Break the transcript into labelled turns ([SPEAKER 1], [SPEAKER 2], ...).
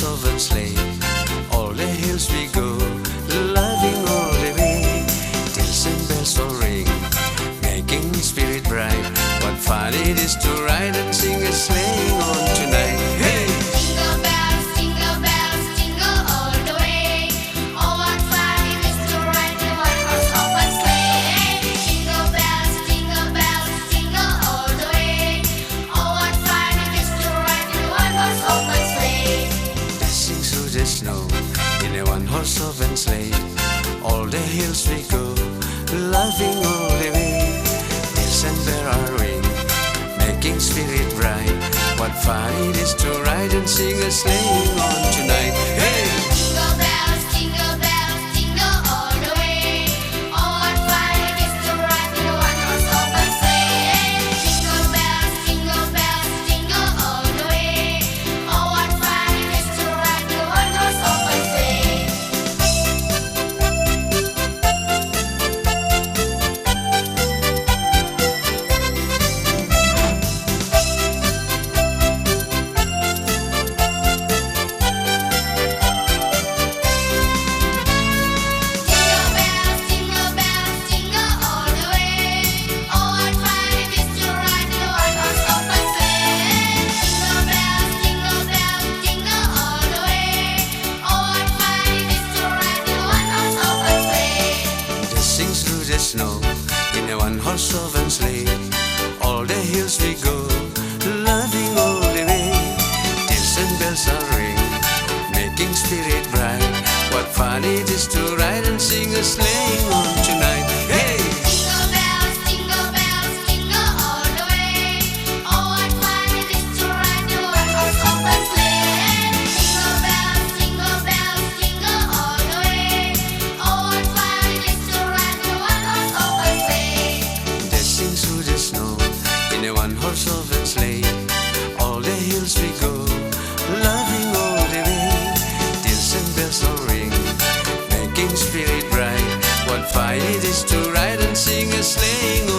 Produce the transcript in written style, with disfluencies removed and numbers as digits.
[SPEAKER 1] open sleigh. All the hills we go, loving all the way. Tills and bells all ring, making spirit bright. What fun it is to ride and sing a sleighing on tonight. Hey!
[SPEAKER 2] Jingle bells, jingle all the way. Oh, what fun it is to ride in a one-horse open sleigh. Jingle bells, jingle all the way. Oh, what fun it is to ride in a one-horse open sleigh.
[SPEAKER 1] Dashing through the snow in a one-horse open sleigh. All the hills we go, loving all the way. Hills and bells are ring, making spirit bright. What fun it is to ride and sing a sleighing on tonight. Hey!
[SPEAKER 2] Jingle bells, jingle all the way. Oh, what fun it is to ride in a one-horse open sleigh. Jingle bells, jingle all the way. Oh, what fun it is to ride in a one-horse open sleigh. Jingle bells, jingle all the way. Oh, what fun it is to ride in a one-horse open sleigh. Jingle bells, jingle all the way. Oh, what fun it is to ride in a one-horse open sleigh.
[SPEAKER 1] Dashing through the snow in a one-horse open sleigh. All the hills we go, loving all the way. Tills and bells are ring, making spirit bright. What fun it is to ride and sing a sleighing on tonight. Hey!
[SPEAKER 2] Jingle bells, jingle all the way. Oh, what fun it is to ride in a one-horse open sleigh. Jingle bells, jingle all the way. Oh, what fun it is to ride in a one-horse open sleigh.
[SPEAKER 1] Dashing through the snow in a one-horse open sleigh. All the hills we go, loving all the way. Tills and bells all ring, making spirit bright. What fun it is to ride and sing a sleighing